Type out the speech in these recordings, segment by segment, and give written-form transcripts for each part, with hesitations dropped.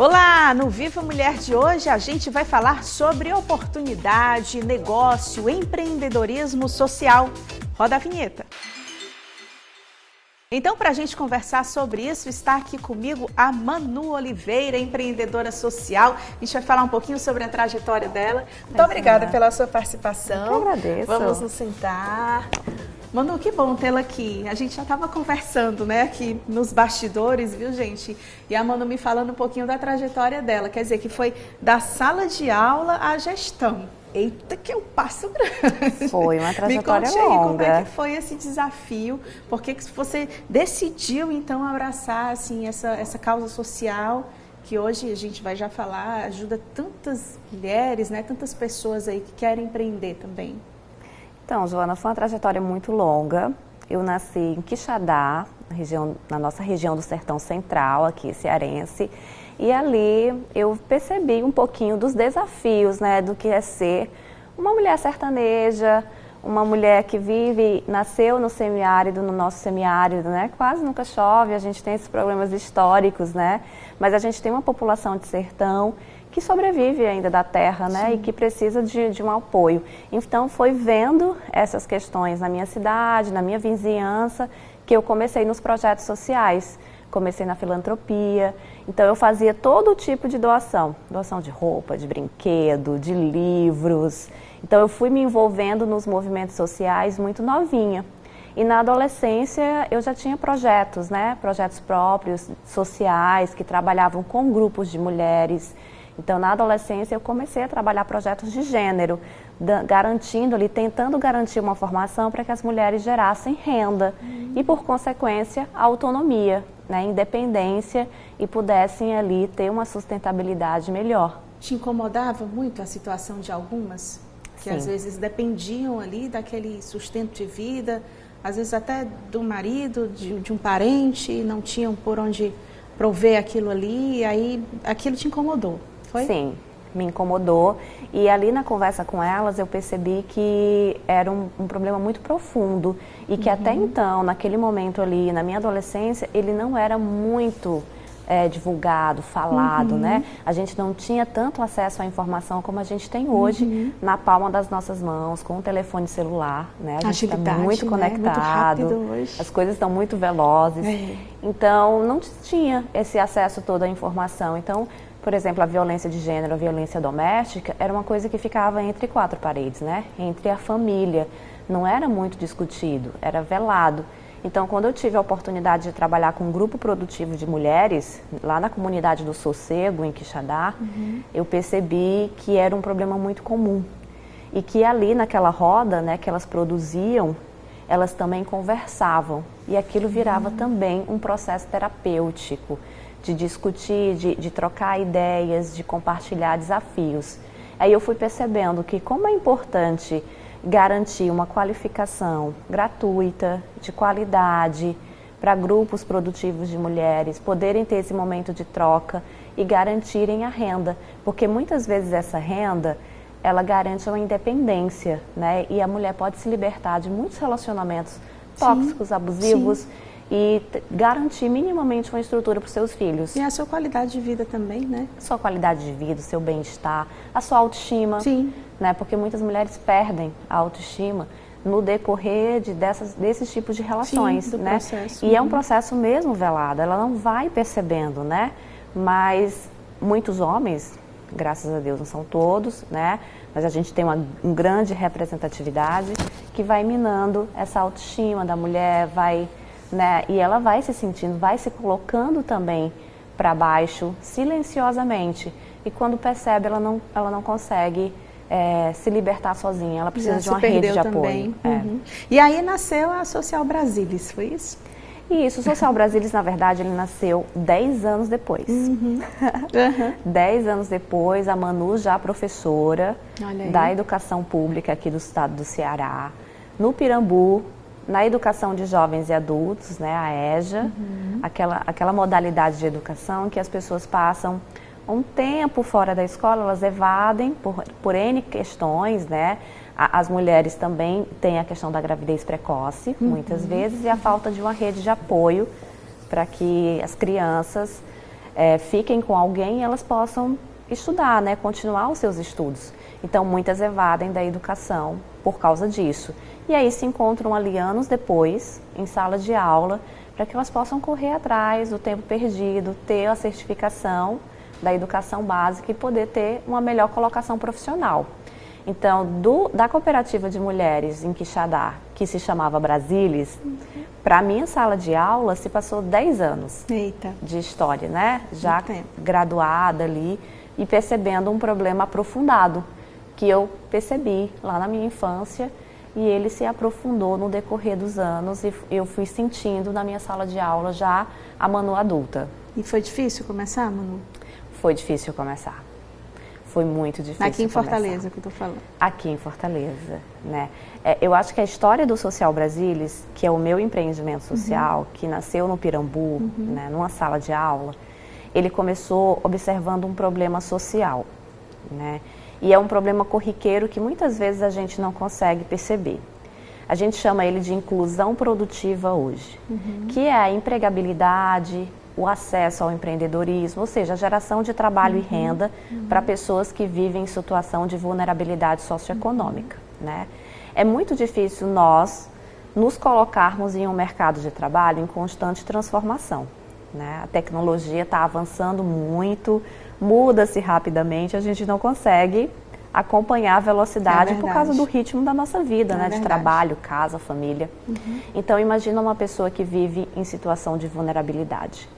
Olá, no Viva Mulher de hoje a gente vai falar sobre oportunidade, negócio, empreendedorismo social. Roda a vinheta. Então, para a gente conversar sobre isso, está aqui comigo a Manu Oliveira, empreendedora social. A gente vai falar um pouquinho sobre a trajetória dela. Muito obrigada pela sua participação. Eu que agradeço. Vamos nos sentar. Manu, que bom tê-la aqui. A gente já estava conversando, né, aqui nos bastidores, viu, gente? E a Manu me falando um pouquinho da trajetória dela. Quer dizer, que foi da sala de aula à gestão. Eita, que é um passo grande. Foi uma trajetória longa. Me conte aí como é que foi esse desafio, porque você decidiu, então, abraçar, assim, essa causa social, que hoje a gente vai já falar, ajuda tantas mulheres, né, tantas pessoas aí que querem empreender também. Então, Joana, foi uma trajetória muito longa. Eu nasci em Quixadá, na nossa região do Sertão Central, aqui cearense. E ali eu percebi um pouquinho dos desafios, né, do que é ser uma mulher sertaneja, uma mulher que nasceu no semiárido, no nosso semiárido, né, quase nunca chove, a gente tem esses problemas históricos, né, mas a gente tem uma população de sertão que sobrevive ainda da terra, né, sim, e que precisa de um apoio. Então foi vendo essas questões na minha cidade, na minha vizinhança, que eu comecei nos projetos sociais. Comecei na filantropia, então eu fazia todo tipo de doação de roupa, de brinquedo, de livros. Então eu fui me envolvendo nos movimentos sociais muito novinha. E na adolescência eu já tinha projetos, né? Projetos próprios, sociais, que trabalhavam com grupos de mulheres. Então na adolescência eu comecei a trabalhar projetos de gênero, garantindo ali, tentando garantir uma formação para que as mulheres gerassem renda e, por consequência, autonomia, né, independência e pudessem ali ter uma sustentabilidade melhor. Te incomodava muito a situação de algumas? Que sim, às vezes dependiam ali daquele sustento de vida, às vezes até do marido, de um parente, e não tinham por onde prover aquilo ali, e aí aquilo te incomodou, foi? Sim, me incomodou, e ali na conversa com elas eu percebi que era um problema muito profundo e que até então, naquele momento ali, na minha adolescência, ele não era muito divulgado, falado, né? A gente não tinha tanto acesso à informação como a gente tem hoje na palma das nossas mãos, com o telefone celular, né? A gente está muito conectado, muito rápido hoje. As coisas estão muito velozes, então não tinha esse acesso todo à informação. Então, por exemplo, a violência de gênero, a violência doméstica, era uma coisa que ficava entre quatro paredes, né? Entre a família. Não era muito discutido, era velado. Então, quando eu tive a oportunidade de trabalhar com um grupo produtivo de mulheres, lá na comunidade do Sossego, em Quixadá, eu percebi que era um problema muito comum. E que ali, naquela roda, né, que elas produziam, elas também conversavam. E aquilo virava também um processo terapêutico, de discutir, de trocar ideias, de compartilhar desafios. Aí eu fui percebendo que como é importante garantir uma qualificação gratuita, de qualidade, para grupos produtivos de mulheres, poderem ter esse momento de troca e garantirem a renda, porque muitas vezes essa renda, ela garante uma independência, né? E a mulher pode se libertar de muitos relacionamentos tóxicos, abusivos, e garantir minimamente uma estrutura para os seus filhos. E a sua qualidade de vida também, né? Sua qualidade de vida, o seu bem-estar, a sua autoestima. Sim. Né? Porque muitas mulheres perdem a autoestima no decorrer desses tipos de relações. Sim, do né? processo. E é um processo mesmo velado, ela não vai percebendo, né? Mas muitos homens, graças a Deus não são todos, né? Mas a gente tem uma grande representatividade que vai minando essa autoestima da mulher, né? E ela vai se sentindo, vai se colocando também para baixo, silenciosamente. E quando percebe, ela não consegue se libertar sozinha, ela precisa de uma rede de apoio. E aí nasceu a Social Brasilis, foi isso? Isso, o Social Brasilis, na verdade, ele nasceu 10 anos depois. 10 anos depois, a Manu, já professora da educação pública aqui do estado do Ceará, no Pirambu, na educação de jovens e adultos, né, a EJA, aquela modalidade de educação que as pessoas passam um tempo fora da escola, elas evadem por N questões, né? As mulheres também têm a questão da gravidez precoce, muitas vezes, e a falta de uma rede de apoio para que as crianças fiquem com alguém e elas possam estudar, né, continuar os seus estudos. Então, muitas evadem da educação por causa disso. E aí se encontram ali anos depois, em sala de aula, para que elas possam correr atrás do tempo perdido, ter a certificação da educação básica e poder ter uma melhor colocação profissional. Então, da cooperativa de mulheres em Quixadá, que se chamava Brasilis, para a minha sala de aula se passou 10 anos de história, né? Já graduada ali e percebendo um problema aprofundado que eu percebi lá na minha infância e ele se aprofundou no decorrer dos anos e eu fui sentindo na minha sala de aula já a Manu adulta. E foi difícil começar, Manu? Foi difícil começar. Foi muito difícil. Aqui em Fortaleza, que eu tô falando. Aqui em Fortaleza, né? Eu acho que a história do Social Brasilis, que é o meu empreendimento social, que nasceu no Pirambu, né, numa sala de aula, ele começou observando um problema social, né? E é um problema corriqueiro que muitas vezes a gente não consegue perceber. A gente chama ele de inclusão produtiva hoje, que é a empregabilidade, o acesso ao empreendedorismo, ou seja, a geração de trabalho e renda para pessoas que vivem em situação de vulnerabilidade socioeconômica, né? É muito difícil nós nos colocarmos em um mercado de trabalho em constante transformação, né? A tecnologia está avançando muito, muda-se rapidamente, a gente não consegue acompanhar a velocidade por causa do ritmo da nossa vida, né? De trabalho, casa, família. Então, imagina uma pessoa que vive em situação de vulnerabilidade.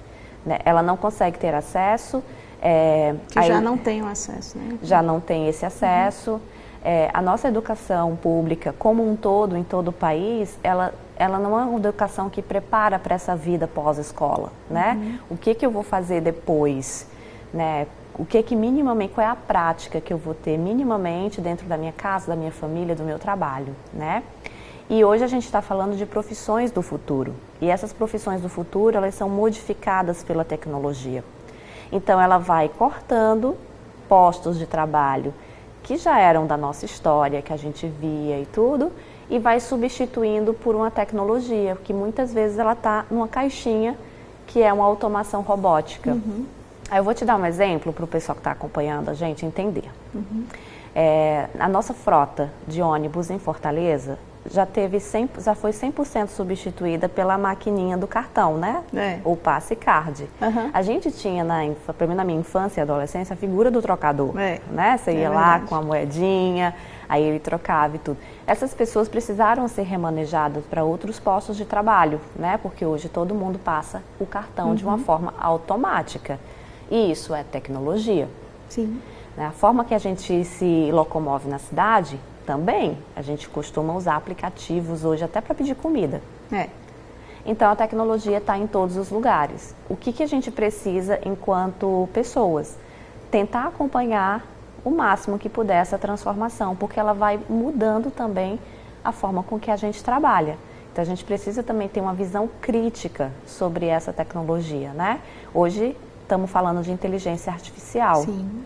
Né? Ela não consegue ter acesso. Já não tem o acesso, né? Já não tem esse acesso. A nossa educação pública, como um todo, em todo o país, ela não é uma educação que prepara para essa vida pós-escola, né? O que eu vou fazer depois, né? O que minimamente, qual é a prática que eu vou ter minimamente dentro da minha casa, da minha família, do meu trabalho, né? E hoje a gente está falando de profissões do futuro. E essas profissões do futuro, elas são modificadas pela tecnologia. Então, ela vai cortando postos de trabalho que já eram da nossa história, que a gente via e tudo, e vai substituindo por uma tecnologia, que muitas vezes ela está numa caixinha, que é uma automação robótica. Aí eu vou te dar um exemplo para o pessoal que está acompanhando a gente entender. A nossa frota de ônibus em Fortaleza já foi 100% substituída pela maquininha do cartão, né? O passe card. A gente tinha, pelo menos na minha infância e adolescência, a figura do trocador, né? Você ia lá com a moedinha, aí ele trocava e tudo. Essas pessoas precisaram ser remanejadas para outros postos de trabalho, né? Porque hoje todo mundo passa o cartão de uma forma automática. E isso é tecnologia. Sim. A forma que a gente se locomove na cidade, também, a gente costuma usar aplicativos hoje até para pedir comida. Então, a tecnologia está em todos os lugares. O que a gente precisa, enquanto pessoas? Tentar acompanhar o máximo que puder essa transformação, porque ela vai mudando também a forma com que a gente trabalha. Então, a gente precisa também ter uma visão crítica sobre essa tecnologia, né? Hoje, estamos falando de inteligência artificial. Sim.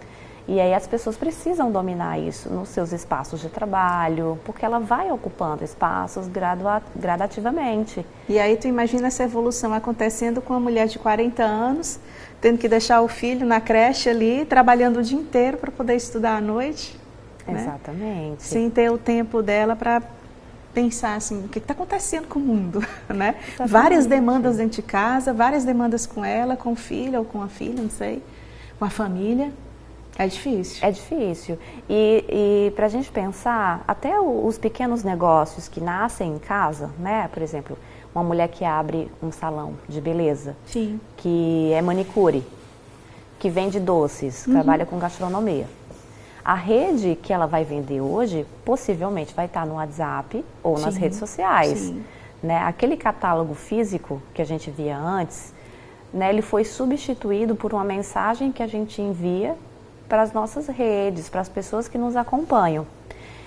E aí as pessoas precisam dominar isso nos seus espaços de trabalho, porque ela vai ocupando espaços gradativamente. E aí tu imagina essa evolução acontecendo com uma mulher de 40 anos, tendo que deixar o filho na creche ali, trabalhando o dia inteiro para poder estudar à noite. Exatamente. Né? Sem ter o tempo dela para pensar assim, o que está acontecendo com o mundo, né? Várias demandas dentro de casa, várias demandas com ela, com o filho ou com a filha, não sei, com a família. É difícil. É difícil. E para a gente pensar, até os pequenos negócios que nascem em casa, né? Por exemplo, uma mulher que abre um salão de beleza, Sim. que é manicure, que vende doces, trabalha com gastronomia. A rede que ela vai vender hoje, possivelmente vai estar no WhatsApp ou nas redes sociais. Né? Aquele catálogo físico que a gente via antes, né, ele foi substituído por uma mensagem que a gente envia para as nossas redes, para as pessoas que nos acompanham.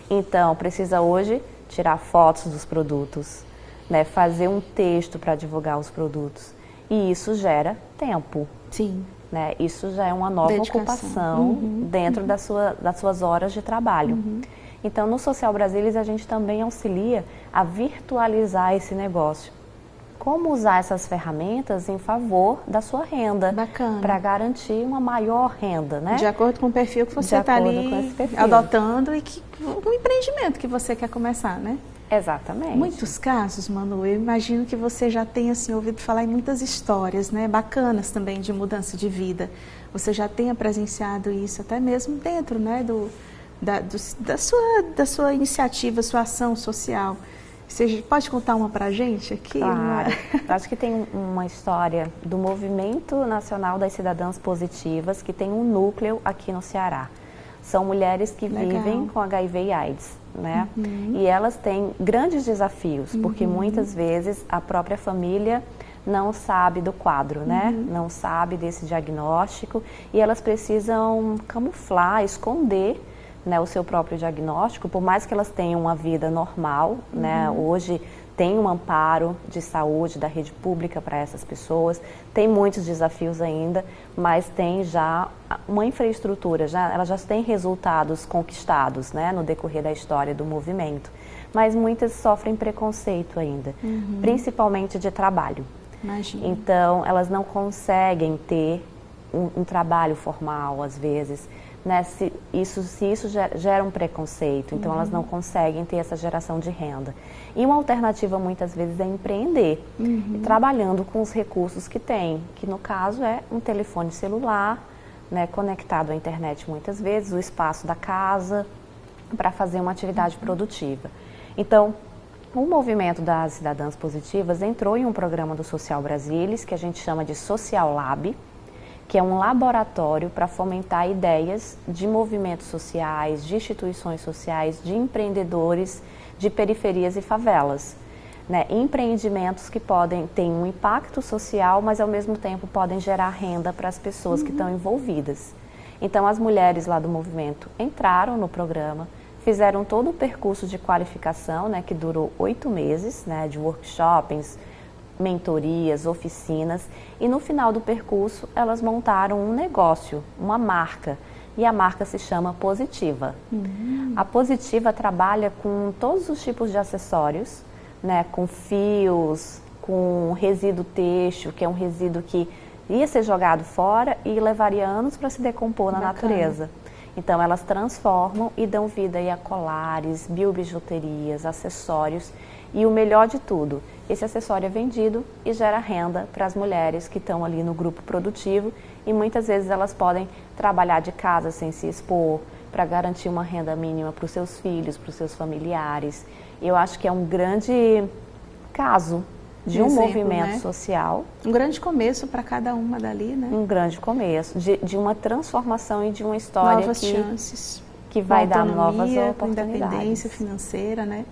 Então, precisa hoje tirar fotos dos produtos, né, fazer um texto para divulgar os produtos. E isso gera tempo. Sim. Né? Isso já é uma nova ocupação dentro das suas horas de trabalho. Então, no Social Brasilis, a gente também auxilia a virtualizar esse negócio. como usar essas ferramentas em favor da sua renda. Bacana. Para garantir uma maior renda, né? De acordo com o perfil que você está ali adotando e o empreendimento que você quer começar, né? Exatamente. Muitos casos, Manu, eu imagino que você já tenha assim, ouvido falar em muitas histórias, né? Bacanas também de mudança de vida. Você já tenha presenciado isso até mesmo dentro, né? Da sua iniciativa, sua ação social. Você pode contar uma pra gente aqui? Claro. Acho que tem uma história do Movimento Nacional das Cidadãs Positivas, que tem um núcleo aqui no Ceará. São mulheres que vivem com HIV e AIDS, né? E elas têm grandes desafios, porque muitas vezes a própria família não sabe do quadro, né? Não sabe desse diagnóstico e elas precisam camuflar, esconder, né, o seu próprio diagnóstico, por mais que elas tenham uma vida normal, né? Hoje tem um amparo de saúde da rede pública para essas pessoas, tem muitos desafios ainda, mas tem já uma infraestrutura, elas já têm resultados conquistados, né, no decorrer da história do movimento, mas muitas sofrem preconceito ainda, principalmente de trabalho. Imagina. Então, elas não conseguem ter um trabalho formal, às vezes, né? Se isso gera um preconceito, então elas não conseguem ter essa geração de renda. E uma alternativa muitas vezes é empreender, trabalhando com os recursos que tem, que no caso é um telefone celular, né, conectado à internet muitas vezes, o espaço da casa, para fazer uma atividade produtiva. Então, o movimento das Cidadãs Positivas entrou em um programa do Social Brasilis, que a gente chama de Social Lab, que é um laboratório para fomentar ideias de movimentos sociais, de instituições sociais, de empreendedores de periferias e favelas. Né? Empreendimentos que podem ter um impacto social, mas ao mesmo tempo podem gerar renda para as pessoas que estão envolvidas. Então as mulheres lá do movimento entraram no programa, fizeram todo o percurso de qualificação, né, que durou 8 meses, né, de workshops, mentorias, oficinas, e no final do percurso elas montaram um negócio, uma marca, e a marca se chama Positiva. A Positiva trabalha com todos os tipos de acessórios, né, com fios, com resíduo têxtil, que é um resíduo que ia ser jogado fora e levaria anos para se decompor na natureza. Então elas transformam e dão vida aí a colares, biobijuterias, acessórios. E o melhor de tudo, esse acessório é vendido e gera renda para as mulheres que estão ali no grupo produtivo e muitas vezes elas podem trabalhar de casa sem se expor, para garantir uma renda mínima para os seus filhos, para os seus familiares. Eu acho que é um grande caso de um movimento, né, social. Um grande começo para cada uma dali, né? Um grande começo, de uma transformação e de uma história novas chances, que vai dar novas oportunidades. Independência financeira, né?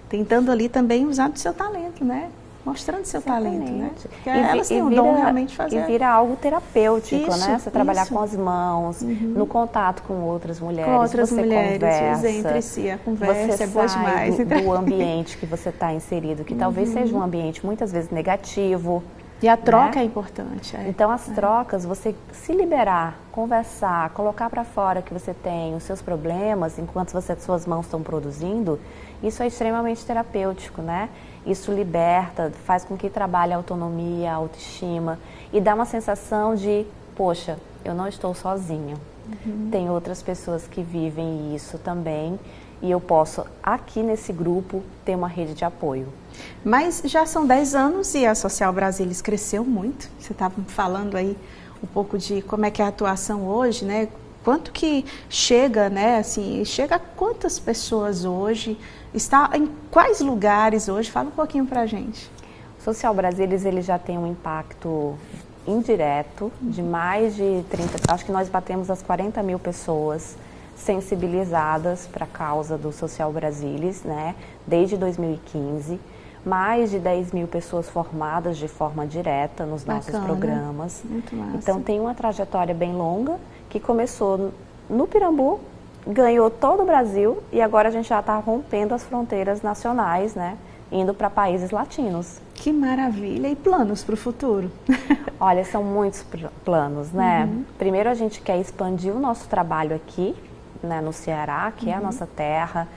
Tentando ali também usar do seu talento, né? Mostrando seu talento, né? Porque elas têm um dom realmente de fazer. E vira algo terapêutico, né? Você trabalhar com as mãos, no contato com outras mulheres, com outras mulheres, conversa, entre si, a conversa você é boa sai demais. do ambiente que você está inserido, que talvez seja um ambiente muitas vezes negativo. E a troca né? é importante. Então as trocas, você se liberar, conversar, colocar para fora que você tem os seus problemas, enquanto suas mãos estão produzindo, isso é extremamente terapêutico, né? Isso liberta, faz com que trabalhe a autonomia, a autoestima e dá uma sensação de, poxa, eu não estou sozinha. Tem outras pessoas que vivem isso também e eu posso, aqui nesse grupo, ter uma rede de apoio. Mas já são 10 anos e a Social Brasilis cresceu muito. Você estava falando aí um pouco de como é que é a atuação hoje, né? Quanto que chega, né? Assim, chega a quantas pessoas hoje? Está em quais lugares hoje? Fala um pouquinho pra gente. O Social Brasilis, ele já tem um impacto indireto de mais de 30, acho que nós batemos as 40 mil pessoas sensibilizadas para a causa do Social Brasilis, né? Desde 2015. Mais de 10 mil pessoas formadas de forma direta nos nossos programas. Muito massa. Então tem uma trajetória bem longa que começou no Pirambu, ganhou todo o Brasil e agora a gente já está rompendo as fronteiras nacionais, né? Indo para países latinos. Que maravilha! E planos para o futuro? Olha, são muitos planos, né? Primeiro a gente quer expandir o nosso trabalho aqui, né, no Ceará, que é a nossa terra,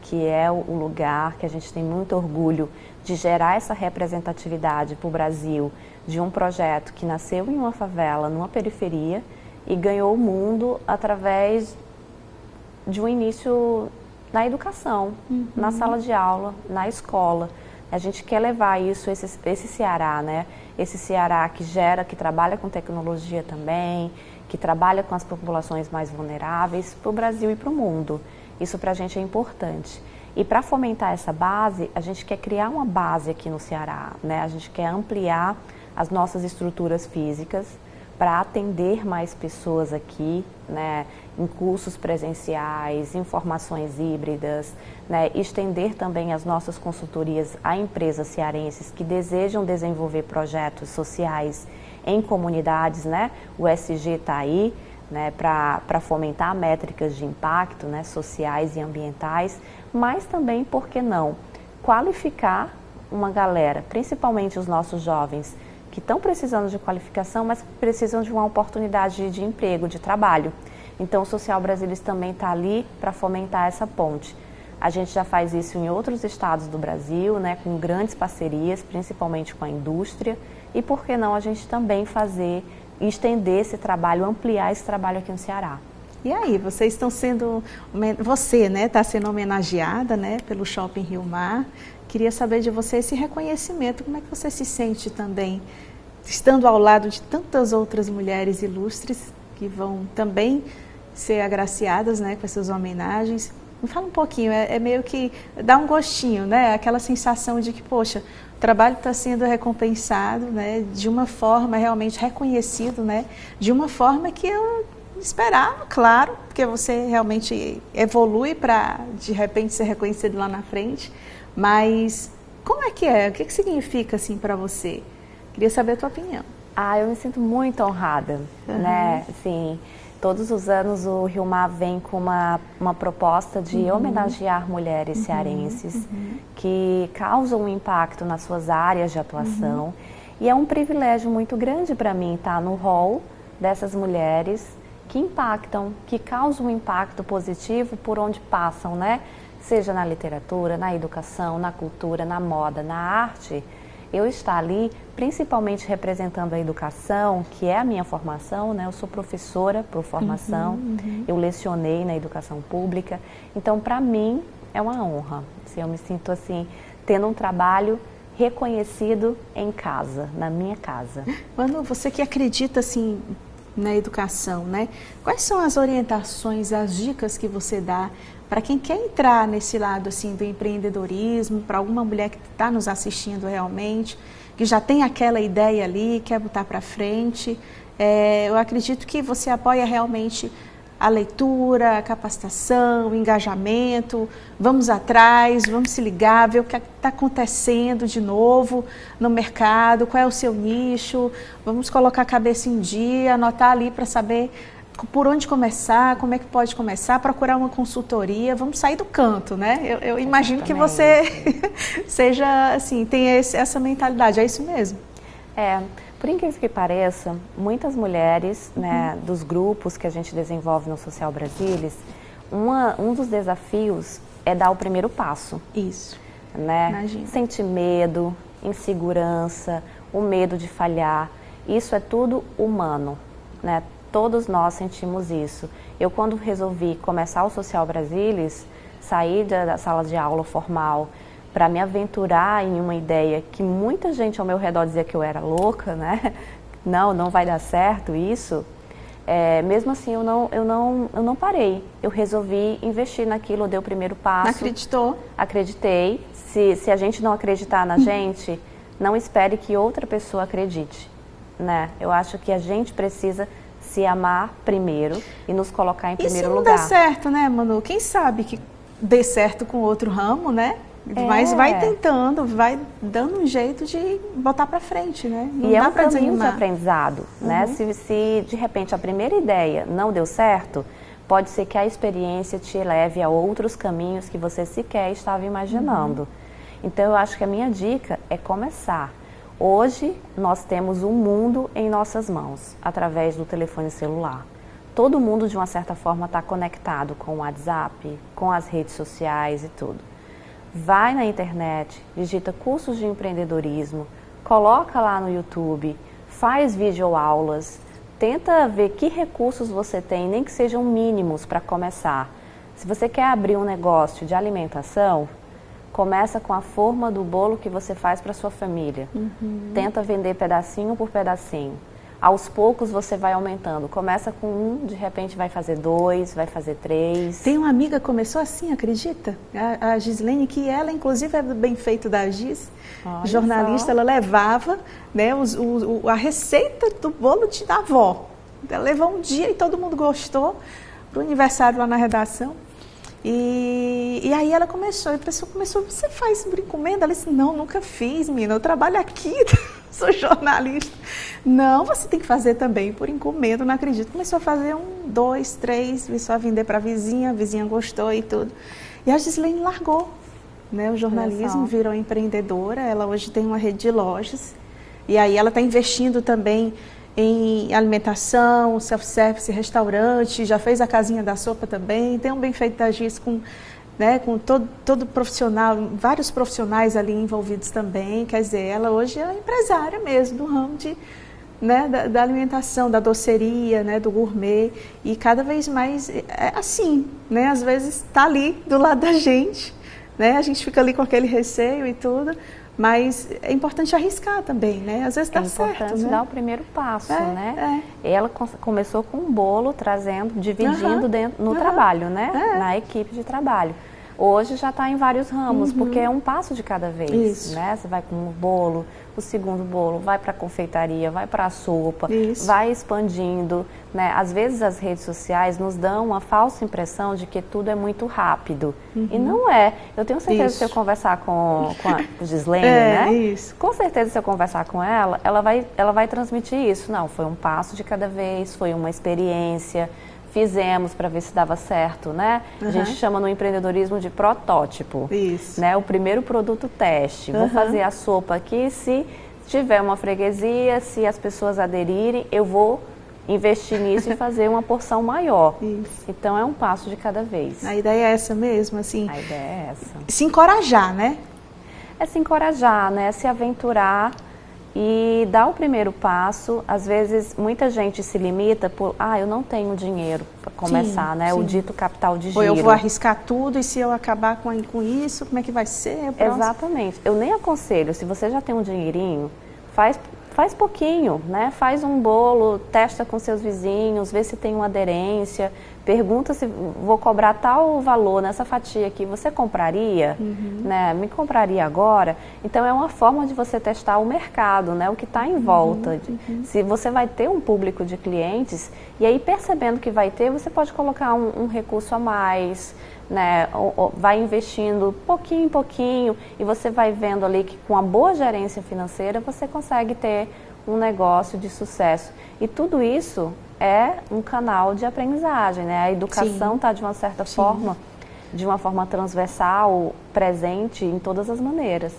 que é o lugar que a gente tem muito orgulho de gerar essa representatividade para o Brasil, de um projeto que nasceu em uma favela, numa periferia, e ganhou o mundo através de um início na educação, na sala de aula, na escola. A gente quer levar isso, esse Ceará, né? Esse Ceará que trabalha com tecnologia também, que trabalha com as populações mais vulneráveis, para o Brasil e para o mundo. Isso para a gente é importante. E para fomentar essa base, a gente quer criar uma base aqui no Ceará, né? A gente quer ampliar as nossas estruturas físicas para atender mais pessoas aqui, né? Em cursos presenciais, em formações híbridas, né? Estender também as nossas consultorias a empresas cearenses que desejam desenvolver projetos sociais em comunidades, né? O SG está aí, né? Para fomentar métricas de impacto, né? Sociais e ambientais, mas também, por que não, qualificar uma galera, principalmente os nossos jovens, que estão precisando de qualificação, mas precisam de uma oportunidade de emprego, de trabalho. Então, o Social Brasilis também está ali para fomentar essa ponte. A gente já faz isso em outros estados do Brasil, né, com grandes parcerias, principalmente com a indústria. E por que não a gente também fazer, estender esse trabalho, ampliar esse trabalho aqui no Ceará? E aí, vocês estão sendo, você, né, está sendo homenageada, né, pelo Shopping Rio Mar. Queria saber de você esse reconhecimento, como é que você se sente também, estando ao lado de tantas outras mulheres ilustres que vão também ser agraciadas, né, com essas homenagens. Me fala um pouquinho, é meio que dá um gostinho, né, aquela sensação de que, poxa, o trabalho está sendo recompensado, né, de uma forma realmente reconhecido, né, de uma forma que eu esperava, claro, porque você realmente evolui para, de repente, ser reconhecido lá na frente. Mas como é que é? O que significa assim para você? Queria saber a tua opinião. Eu me sinto muito honrada, né? Assim, todos os anos o Rio Mar vem com uma proposta de homenagear mulheres cearenses que causam um impacto nas suas áreas de atuação. E é um privilégio muito grande para mim estar no hall dessas mulheres que impactam, que causam um impacto positivo por onde passam, né? Seja na literatura, na educação, na cultura, na moda, na arte. Eu estar ali, principalmente representando a educação, que é a minha formação, né? Eu sou professora por formação, eu lecionei na educação pública. Então, para mim, é uma honra. Assim, eu me sinto assim, tendo um trabalho reconhecido em casa, na minha casa. Manu, você que acredita assim na educação, né? Quais são as orientações, as dicas que você dá para quem quer entrar nesse lado assim do empreendedorismo, para alguma mulher que está nos assistindo realmente, que já tem aquela ideia ali, quer botar para frente? Eu acredito que você apoia realmente a leitura, a capacitação, o engajamento, vamos atrás, vamos se ligar, ver o que está acontecendo de novo no mercado, qual é o seu nicho, vamos colocar a cabeça em dia, anotar ali para saber por onde começar, como é que pode começar, procurar uma consultoria, vamos sair do canto, né? Eu imagino que você seja, assim, tenha essa mentalidade, é isso mesmo? Por incrível que pareça, muitas mulheres, né, dos grupos que a gente desenvolve no Social Brasilis, um dos desafios é dar o primeiro passo. Isso, né? Imagina. Sentir medo, insegurança, o medo de falhar, isso é tudo humano, né? Todos nós sentimos isso. Eu, quando resolvi começar o Social Brasilis, sair da sala de aula formal para me aventurar em uma ideia que muita gente ao meu redor dizia que eu era louca, né? Não vai dar certo isso. Mesmo assim, eu não parei. Eu resolvi investir naquilo, eu dei o primeiro passo. Acreditou? Acreditei. Se a gente não acreditar na gente, não espere que outra pessoa acredite, né? Eu acho que a gente precisa se amar primeiro e nos colocar em primeiro lugar. Isso não dá certo, né, Manu? Quem sabe que dê certo com outro ramo, né? Mas vai tentando, vai dando um jeito de botar para frente, né? Não e dá é um pra caminho de desanimar. aprendizado, né? Se de repente a primeira ideia não deu certo, pode ser que a experiência te leve a outros caminhos que você sequer estava imaginando. Então eu acho que a minha dica é começar. Hoje nós temos um mundo em nossas mãos, através do telefone celular. todo mundo de uma certa forma está conectado com o WhatsApp, com as redes sociais e tudo. Vai na internet, digita cursos de empreendedorismo, coloca lá no YouTube, faz videoaulas, tenta ver que recursos você tem, nem que sejam mínimos para começar. Se você quer abrir um negócio de alimentação, começa com a forma do bolo que você faz para sua família. Tenta vender pedacinho por pedacinho. Aos poucos você vai aumentando. Começa com um, de repente vai fazer 2, vai fazer 3. Tem uma amiga que começou assim, acredita? A Gislene, que ela inclusive é do Bem Feito da Giz, jornalista, ela levava, né, a receita do bolo da avó. Ela levou um dia e todo mundo gostou, para o aniversário lá na redação. E aí ela começou, e a pessoa começou, você faz por encomenda? Ela disse, não, nunca fiz, menina, eu trabalho aqui, sou jornalista. Não, você tem que fazer também por encomenda, não acredito. Começou a fazer 1, 2, 3, começou a vender para a vizinha gostou e tudo. E a Gislene largou, né, o jornalismo, virou empreendedora, ela hoje tem uma rede de lojas, e aí ela está investindo também em alimentação, self-service, restaurante, já fez a casinha da sopa também, tem um Bem Feito da Giz com, né, com todo profissional, vários profissionais ali envolvidos também, quer dizer, ela hoje é empresária mesmo do ramo de, né, da alimentação, da doceria, né, do gourmet, e cada vez mais é assim, né, às vezes está ali do lado da gente, né, a gente fica ali com aquele receio e tudo, mas é importante arriscar também, né? Às vezes dá certo, né? É importante dar o primeiro passo, né? Ela começou com um bolo, dividindo dentro, no trabalho, né? Na equipe de trabalho. Hoje já está em vários ramos, porque é um passo de cada vez, né? Você vai com um bolo, o segundo bolo, vai para a confeitaria, vai para a sopa, vai expandindo, né? Às vezes as redes sociais nos dão uma falsa impressão de que tudo é muito rápido. E não é. Eu tenho certeza que se eu conversar com a Gislene, né? Com certeza se eu conversar com ela vai transmitir isso. Não, foi um passo de cada vez, foi uma experiência. Fizemos para ver se dava certo, né? A gente chama no empreendedorismo de protótipo. Né? O primeiro produto teste. Vou fazer a sopa aqui, se tiver uma freguesia, se as pessoas aderirem, eu vou investir nisso e fazer uma porção maior. Então é um passo de cada vez. A ideia é essa mesmo, assim. A ideia é essa. Se encorajar, né? É se encorajar, né? Se aventurar e dar o primeiro passo. Às vezes muita gente se limita por, eu não tenho dinheiro para começar, né? O dito capital de giro. Ou eu vou arriscar tudo e se eu acabar com isso, como é que vai ser? Exatamente. Eu nem aconselho, se você já tem um dinheirinho, faz pouquinho, né? Faz um bolo, testa com seus vizinhos, vê se tem uma aderência, pergunta se vou cobrar tal valor nessa fatia aqui, você compraria? Né? Me compraria agora? Então é uma forma de você testar o mercado, né? O que está em volta. Se você vai ter um público de clientes, e aí percebendo que vai ter, você pode colocar um recurso a mais, né? Ou vai investindo pouquinho em pouquinho, e você vai vendo ali que com a boa gerência financeira você consegue ter um negócio de sucesso. E tudo isso é um canal de aprendizagem, né? A educação está de uma certa forma, de uma forma transversal, presente em todas as maneiras.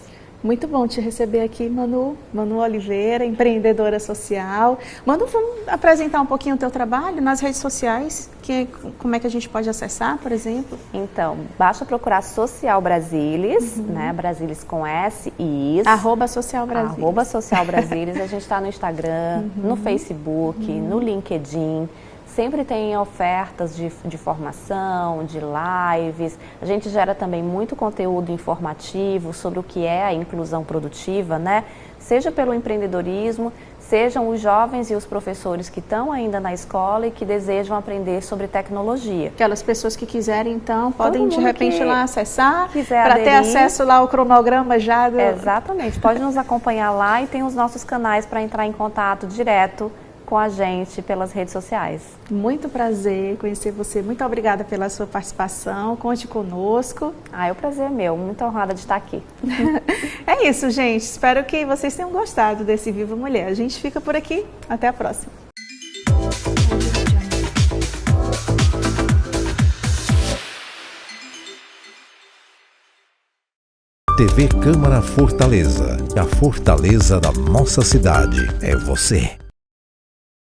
Muito bom te receber aqui, Manu Oliveira, empreendedora social. Manu, vamos apresentar um pouquinho o teu trabalho nas redes sociais, como é que a gente pode acessar, por exemplo? Então, basta procurar Social Brasilis, né? Brasilis com S e IS. @Social Brasilis. @Social Brasilis. A gente está no Instagram, no Facebook, no LinkedIn. Sempre tem ofertas de formação, de lives. A gente gera também muito conteúdo informativo sobre o que é a inclusão produtiva, né? Seja pelo empreendedorismo, sejam os jovens e os professores que estão ainda na escola e que desejam aprender sobre tecnologia. Aquelas pessoas que quiserem, então, podem de repente lá acessar, para ter acesso lá ao cronograma já. Exatamente, pode nos acompanhar lá e tem os nossos canais para entrar em contato direto com a gente pelas redes sociais. Muito prazer conhecer você. Muito obrigada pela sua participação. Conte conosco. O prazer é meu. Muito honrada de estar aqui. É isso, gente. Espero que vocês tenham gostado desse Viva Mulher. A gente fica por aqui. Até a próxima. TV Câmara Fortaleza. A fortaleza da nossa cidade é você.